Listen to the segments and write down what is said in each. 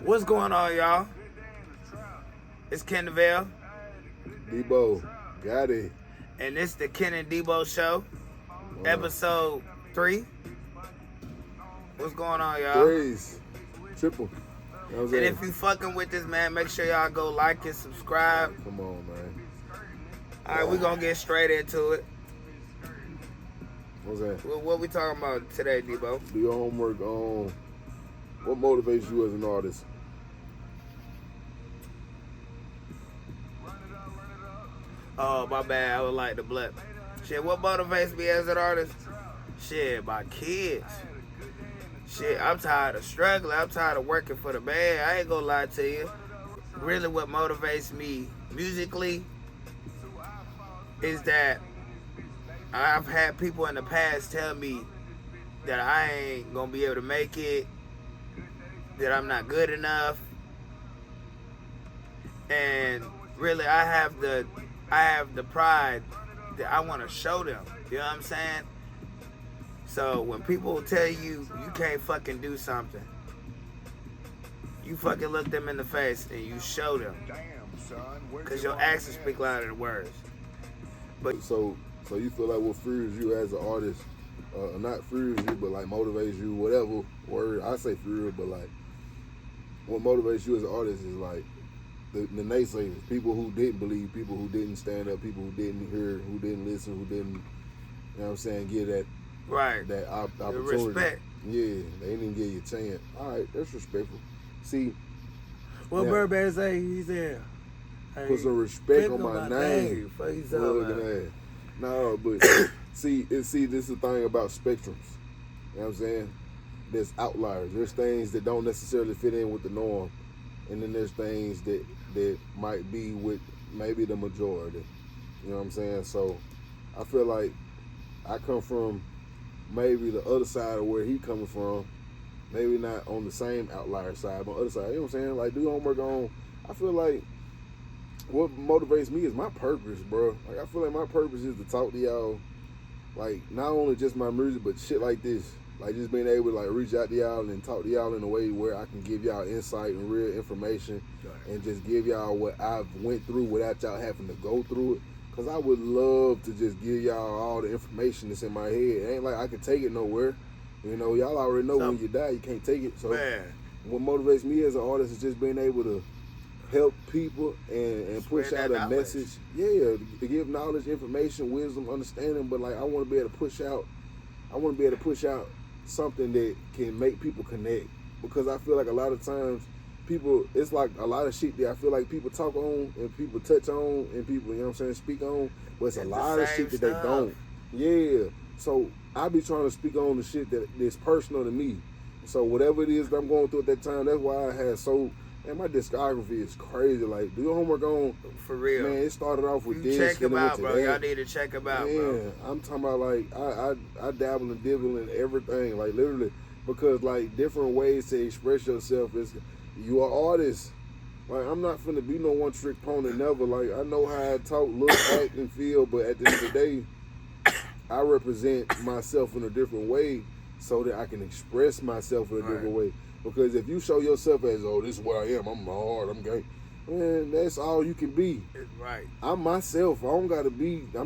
What's going on, y'all? It's Ken Debo, got it. and it's the Ken and Debo Show, episode 3. What's going on, y'all? Threes, triple. You know what I'm And saying? if you fucking with this, man, make sure y'all go like and subscribe. Come on, man. All right, we gonna get straight into it. What's that? What we talking about today, Debo? Do your homework on what motivates you as an artist. Oh, my bad. I would like to blip. Shit, what motivates me as an artist? Shit, my kids. Shit, I'm tired of struggling. I'm tired of working for the band. I ain't gonna lie to you. Really, what motivates me musically is that I've had people in the past tell me that I ain't gonna be able to make it, that I'm not good enough, and really, I have the pride that I want to show them. You know what I'm saying? So when people tell you you can't fucking do something, you fucking look them in the face and you show them. Because your actions speak louder than words. But So you feel like what fuels you as an artist, not fuels you, but like motivates you, whatever word. I say fuel, but like what motivates you as an artist is like the naysayers, people who didn't believe, people who didn't stand up, people who didn't hear, who didn't listen, who didn't, you know what I'm saying, give that opportunity. Respect. Yeah, they didn't give you a chance. All right, that's respectful. See, what now, Birdman say? He said, put some respect on my name. No, but see, this is the thing about spectrums. You know what I'm saying? There's outliers. There's things that don't necessarily fit in with the norm. And then there's things that might be with maybe the majority. You know what I'm saying? So I feel like I come from maybe the other side of where he coming from. Maybe not on the same outlier side, but on the other side. You know what I'm saying? Like, do your homework on. I feel like what motivates me is my purpose, bro. Like, I feel like my purpose is to talk to y'all, like, not only just my music, but shit like this. Like, just being able to, like, reach out to y'all and talk to y'all in a way where I can give y'all insight and real information and just give y'all what I've went through without y'all having to go through it. Because I would love to just give y'all all the information that's in my head. It ain't like I can take it nowhere. You know, y'all already know when you die, you can't take it. So what motivates me as an artist is just being able to help people and push out a message. Yeah, to give knowledge, information, wisdom, understanding. But, like, I want to be able to push out something that can make people connect, because I feel like a lot of times people, it's like a lot of shit that I feel like people talk on and people touch on and people, you know what I'm saying, speak on, but it's a lot of shit that they don't. Yeah. So I be trying to speak on the shit that's personal to me. So whatever it is that I'm going through at that time, that's why I had my discography is crazy. Like, do your homework on. For real. Man, it started off with this. Check them out, bro. Y'all need to check them out, bro. Yeah, I'm talking about, like, I dabble and dibble in everything, like, literally, because, like, different ways to express yourself is, you are artist. Like, I'm not finna be no one trick pony, never. Like, I know how I talk, look, act, and feel, but at the end of the day, I represent myself in a different way so that I can express myself in a different way. Because if you show yourself as, oh, this is where I am, I'm hard, I'm gay, man, that's all you can be. Right. I'm myself. I'm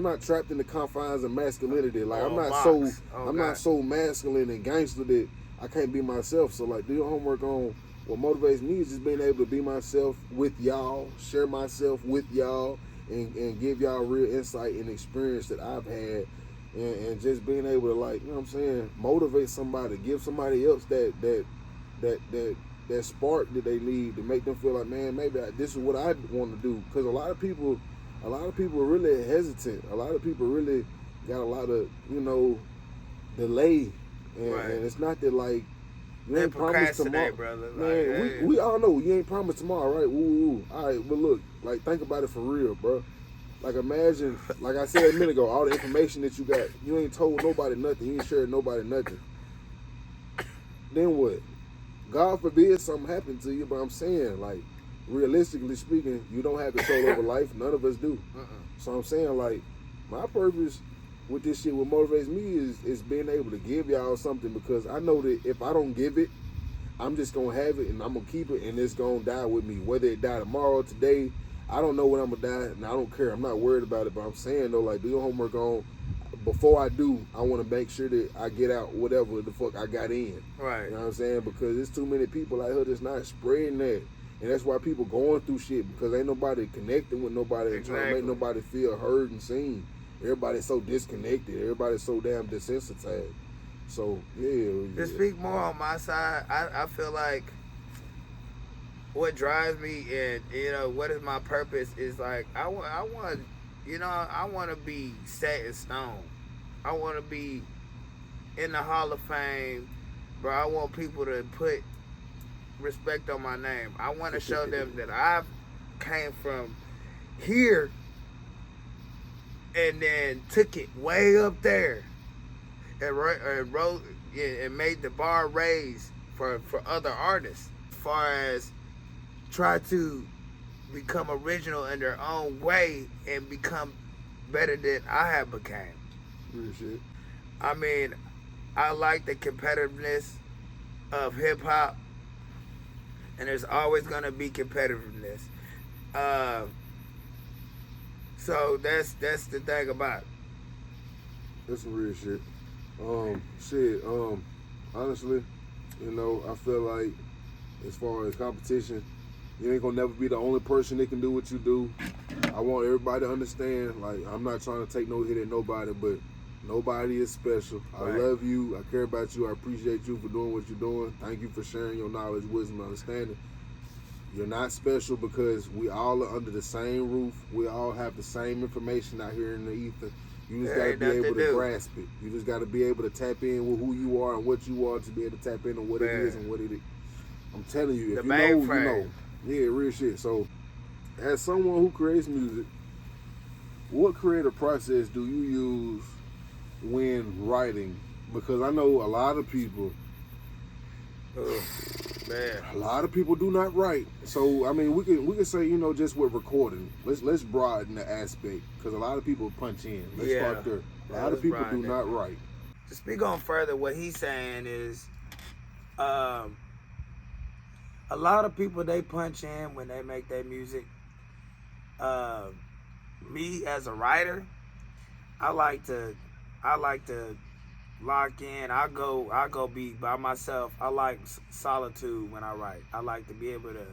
not trapped in the confines of masculinity. Like, I'm not so masculine and gangster that I can't be myself. So, like, do your homework on what motivates me is just being able to be myself with y'all, share myself with y'all, and give y'all real insight and experience that I've had, and just being able to, like, you know what I'm saying, motivate somebody, give somebody else that spark that they need to make them feel like, man, maybe this is what I want to do. Because a lot of people are really hesitant. A lot of people really got a lot of, you know, delay, and it's not that, like, you ain't promised tomorrow, brother. Man, we all know you ain't promised tomorrow, right? Woo. All right, but look, like, think about it for real, bro. Like, imagine, like I said a minute ago, all the information that you got, you ain't told nobody nothing, you ain't shared nobody nothing. Then what? God forbid something happened to you, but I'm saying, like, realistically speaking, you don't have control over life. None of us do. So I'm saying, like, my purpose with this shit, what motivates me is being able to give y'all something, because I know that if I don't give it, I'm just gonna have it and I'm gonna keep it and it's gonna die with me. Whether it die tomorrow, today, I don't know when I'm gonna die and I don't care. I'm not worried about it, but I'm saying though, like, do your homework on. Before I do, I want to make sure that I get out whatever the fuck I got in. Right. You know what I'm saying? Because there's too many people out here that's not spreading that. And that's why people going through shit, because ain't nobody connecting with nobody and trying to make nobody feel heard and seen. Everybody's so disconnected. Everybody's so damn desensitized. So, yeah. To speak more on my side, I feel like what drives me and, you know, what is my purpose is like, I want to be set in stone. I want to be in the Hall of Fame, bro. I want people to put respect on my name. I want to show them that I came from here and then took it way up there and made the bar raise for other artists. As far as try to become original in their own way and become better than I have became. Real shit. I mean, I like the competitiveness of hip hop, and there's always gonna be competitiveness. So that's the thing about it. That's some real shit. Honestly, you know, I feel like as far as competition, you ain't gonna never be the only person that can do what you do. I want everybody to understand, like, I'm not trying to take no hit at nobody, but nobody is special. I love you. I care about you. I appreciate you for doing what you're doing. Thank you for sharing your knowledge, wisdom, and understanding. You're not special because we all are under the same roof. We all have the same information out here in the ether. You just got to be able to grasp it. You just got to be able to tap in with who you are and what you are to be able to tap into what it is and what it is. I'm telling you, if you know, you know. Yeah, real shit. So, as someone who creates music, what creative process do you use when writing? Because I know a lot of people, a lot of people do not write. So I mean, we can say, you know, just with recording, let's broaden the aspect, because a lot of people punch in. Let's start there. A lot of people do not write. To speak on further, what he's saying is, a lot of people, they punch in when they make their music. Me as a writer, I like to lock in. I go be by myself. I like solitude when I write. I like to be able to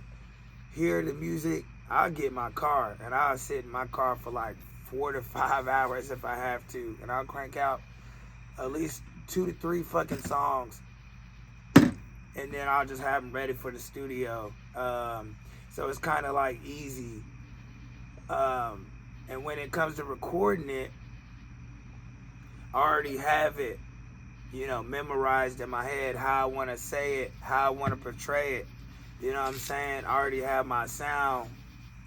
hear the music. I'll get my car and I'll sit in my car for like 4 to 5 hours if I have to, and I'll crank out at least 2 to 3 fucking songs, and then I'll just have them ready for the studio. So it's kind of like easy. And when it comes to recording it, I already have it, you know, memorized in my head, how I want to say it, how I want to portray it. You know what I'm saying? I already have my sound,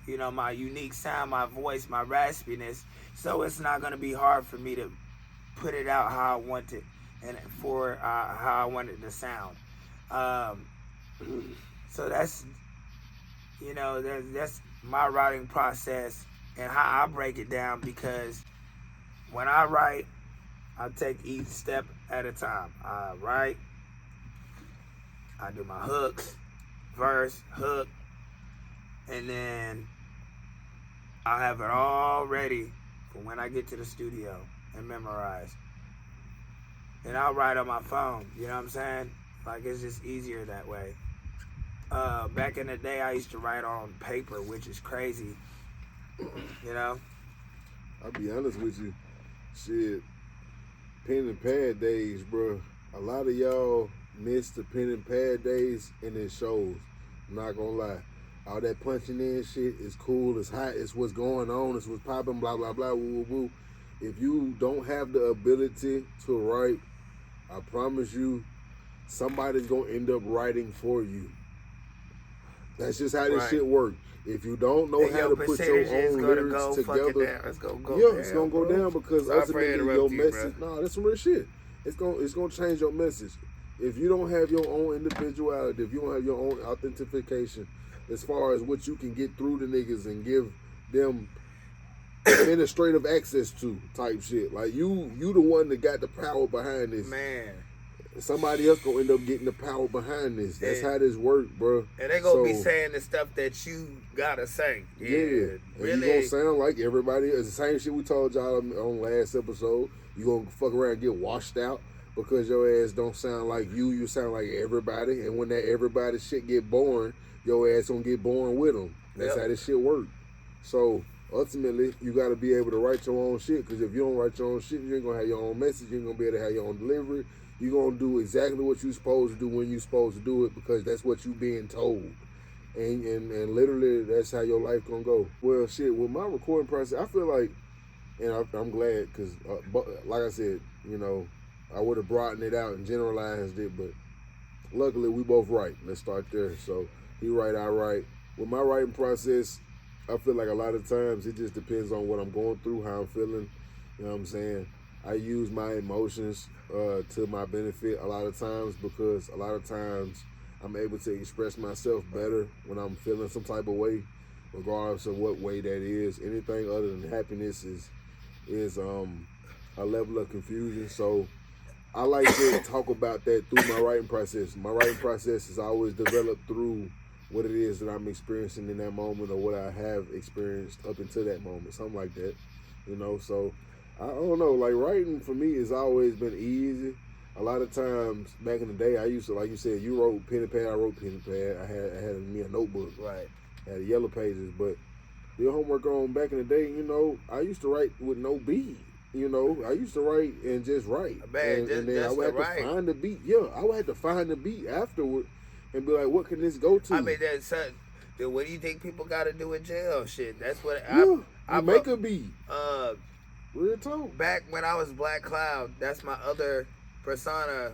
you know, my unique sound, my voice, my raspiness. So it's not going to be hard for me to put it out how I want it and for how I want it to sound. So that's, you know, that's my writing process and how I break it down, because when I write, I take each step at a time. I write, I do my hooks, verse, hook, and then I have it all ready for when I get to the studio and memorize. And I'll write on my phone, you know what I'm saying? Like, it's just easier that way. Back in the day, I used to write on paper, which is crazy, you know? I'll be honest with you, shit, pen and pad days, bro. A lot of y'all miss the pen and pad days, and it shows. I'm not gonna lie. All that punching in shit is cool, it's hot, it's what's going on, it's what's popping, blah, blah, blah, woo, woo, woo. If you don't have the ability to write, I promise you, somebody's gonna end up writing for you. That's just how this shit works. If you don't know how to put your own lyrics together, it's gonna go down, because ultimately your message. No, that's some real shit. It's gonna change your message. If you don't have your own individuality, if you don't have your own authentication, as far as what you can get through the niggas and give them administrative access to type shit, like you the one that got the power behind this. Man, somebody else gonna end up getting the power behind this. That's how this work, bro. And they gonna be saying the stuff that you gotta say. Yeah. Really. And you gonna sound like everybody. It's the same shit we told y'all on last episode. You gonna fuck around and get washed out because your ass don't sound like you. You sound like everybody. And when that everybody shit get boring, your ass gonna get boring with them. That's how this shit work. So ultimately, you got to be able to write your own shit, because if you don't write your own shit, you ain't going to have your own message. You ain't going to be able to have your own delivery. You're going to do exactly what you're supposed to do when you're supposed to do it, because that's what you being told. And literally, that's how your life going to go. Well, shit, with my recording process, I feel like, and I'm glad, because like I said, you know, I would have broadened it out and generalized it, but luckily we both write. Let's start there. So he write, I write. With my writing process, I feel like a lot of times it just depends on what I'm going through, how I'm feeling. You know what I'm saying? I use my emotions to my benefit a lot of times, because a lot of times I'm able to express myself better when I'm feeling some type of way, regardless of what way that is. Anything other than happiness is a level of confusion. So I like to talk about that through my writing process. My writing process is always developed through what it is that I'm experiencing in that moment, or what I have experienced up until that moment, something like that, you know. So I don't know, like writing for me has always been easy. A lot of times back in the day, I used to, like you said, you wrote pen and pad, I wrote pen and pad. I had me a notebook, right? I had yellow pages, but the homework on back in the day, you know, I used to write with no beat. You know, I used to write and just write, and then I would have to find the beat. Yeah, I would have to find the beat afterward. And be like, what can this go to? I mean, what do you think people got to do in jail? Shit, that's what I make a beat. Real talk. Back when I was Black Cloud, that's my other persona.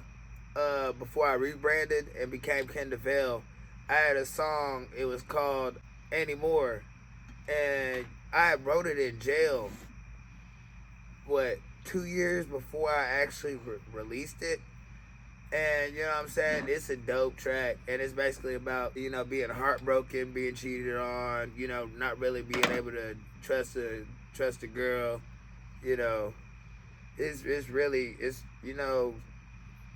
Before I rebranded and became Ken Debo, I had a song. It was called Anymore, and I wrote it in jail. 2 years before I actually released it. And, you know what I'm saying, it's a dope track, and it's basically about, you know, being heartbroken, being cheated on, you know, not really being able to trust a girl, you know. It's really, you know,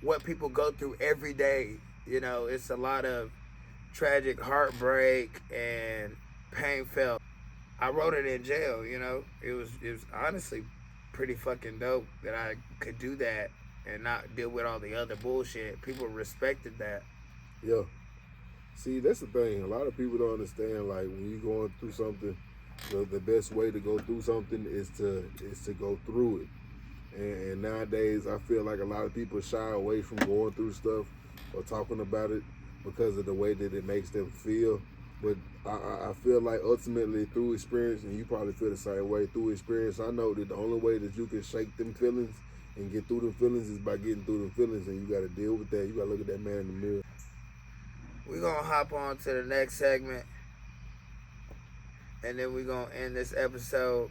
what people go through every day, you know. It's a lot of tragic heartbreak and pain felt. I wrote it in jail, you know. It was honestly pretty fucking dope that I could do that and not deal with all the other bullshit. People respected that. Yeah. See, that's the thing. A lot of people don't understand, like, when you're going through something, the best way to go through something is to go through it. And nowadays, I feel like a lot of people shy away from going through stuff or talking about it because of the way that it makes them feel. But I feel like ultimately through experience, and you probably feel the same way, through experience, I know that the only way that you can shake them feelings and get through them feelings is by getting through them feelings, and you got to deal with that. You got to look at that man in the mirror. We're going to hop on to the next segment, and then we're going to end this episode.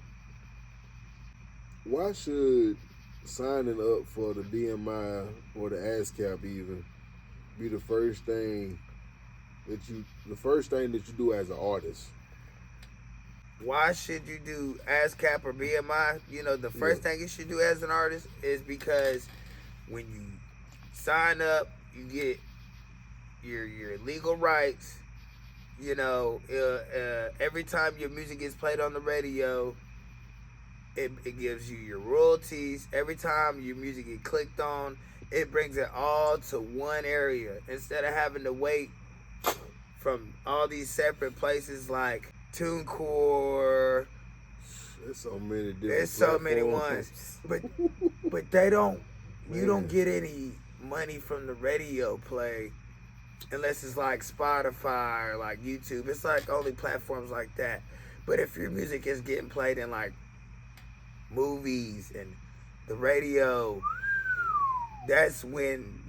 Why should signing up for the BMI or the ASCAP even be the first thing that you do as an artist? Why should you do ASCAP or BMI? You know, the first thing you should do as an artist is because when you sign up, you get your legal rights. You know, every time your music gets played on the radio, it gives you your royalties. Every time your music gets clicked on, it brings it all to one area instead of having to wait from all these separate places like TuneCore. There's so many different There's so many ones, but they don't. You don't get any money from the radio play unless it's like Spotify or like YouTube. It's like only platforms like that. But if your music is getting played in like movies and the radio, that's when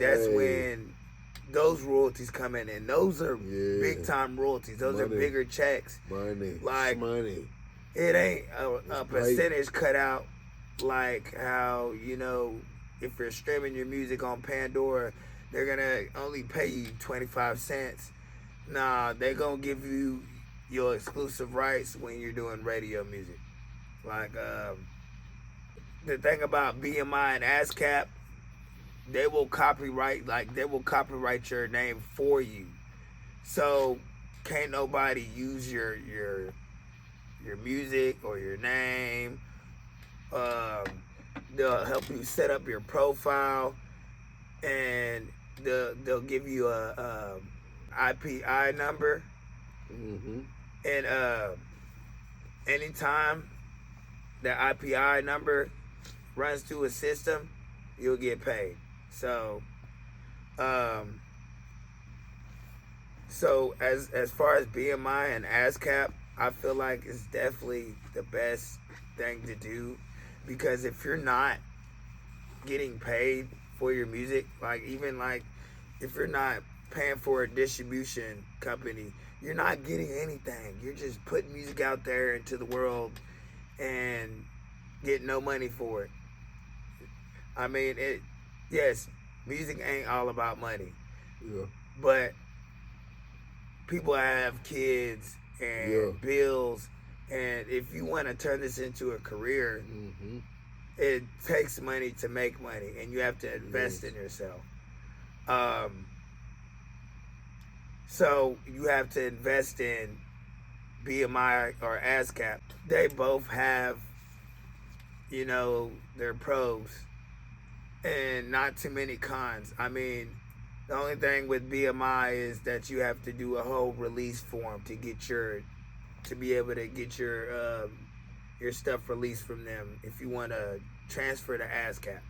those royalties come in, and those are big time royalties. Those are bigger checks. Money. It ain't a percentage cut out like how, you know, if you're streaming your music on Pandora, they're gonna only pay you 25 cents. Nah, they're gonna give you your exclusive rights when you're doing radio music. Like the thing about BMI and ASCAP, they will copyright your name for you. So can't nobody use your music or your name. They'll help you set up your profile, and they'll give you a IPI number. Mm-hmm. And anytime the IPI number runs through a system, you'll get paid. So as far as BMI and ASCAP, I feel like it's definitely the best thing to do, because if you're not getting paid for your music, even if you're not paying for a distribution company, you're not getting anything. You're just putting music out there into the world and getting no money for it. I mean, yes, music ain't all about money. Yeah. But people have kids and bills, and if you want to turn this into a career, mm-hmm. it takes money to make money, and you have to invest in yourself. So you have to invest in BMI or ASCAP. They both have, their pros and not too many cons. I mean, the only thing with BMI is that you have to do a whole release form to be able to get your stuff released from them if you want to transfer to ASCAP.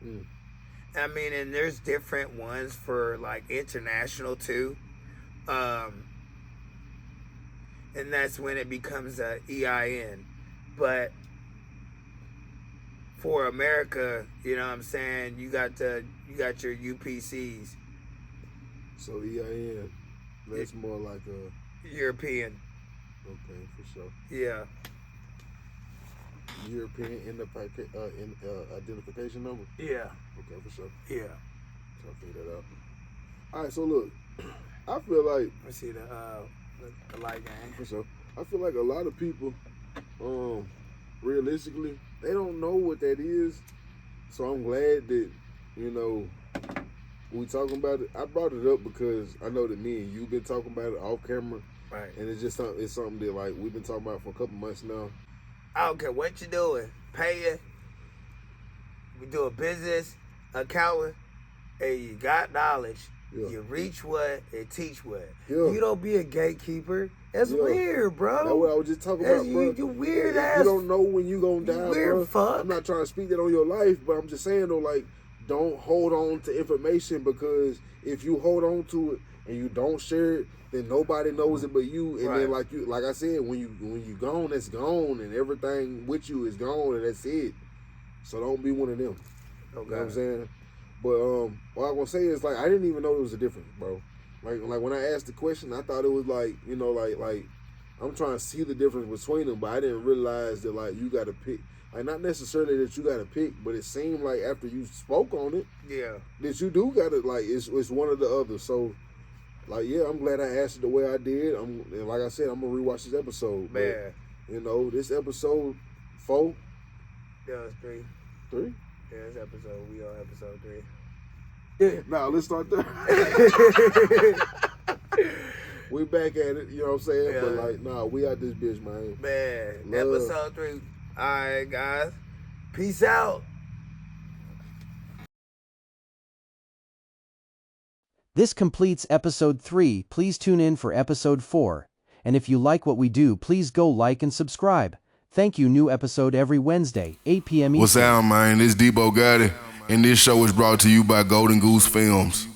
Mm. I mean, and there's different ones for international too. And that's when it becomes a EIN. But for America, you know what I'm saying, you got your UPCs. So EIN, that's more like a European. Okay, for sure. Yeah. European identification number? Yeah. Okay, for sure. Yeah. So I'll figure that out. All right, so look, I feel like... Let's see the light game. For sure. I feel like a lot of people, realistically, they don't know what that is. So I'm glad that, we talking about it. I brought it up because I know that me and you've been talking about it off camera. Right. And it's just something that we've been talking about for a couple months now. I don't care what you're doing. Pay it. We do a business, accountant, and you got knowledge. Yeah. You reach what and teach what. Yeah. You don't be a gatekeeper. That's weird, bro. That's what I was just talking about, bro. You weird ass. You don't know when you gonna die, weird bro. Fuck. I'm not trying to speak that on your life, but I'm just saying though, don't hold on to information, because if you hold on to it and you don't share it, then nobody knows it but you. And then like I said, when you gone, it's gone, and everything with you is gone, and that's it. So don't be one of them. Okay. You know what I'm saying? But what I'm gonna say is I didn't even know there was a difference, bro. Like when I asked the question, I thought it was I'm trying to see the difference between them, but I didn't realize that you gotta pick. Not necessarily that you gotta pick, but it seemed like after you spoke on it, that you do gotta it's one or the other. So I'm glad I asked it the way I did. And like I said, I'm gonna rewatch this episode. Man, but, this episode 4. Yeah, it's 3. 3? Yeah, this episode. We on episode 3. Now let's start there. We back at it, you know what I'm saying? Yeah. But we out this bitch, man. Man, Love. Episode 3. All right, guys. Peace out. This completes episode 3. Please tune in for episode 4. And if you like what we do, please go like and subscribe. Thank you. New episode every Wednesday, 8 p.m. Eastern. What's up, man? This Debo got it. And this show is brought to you by Golden Goose Films.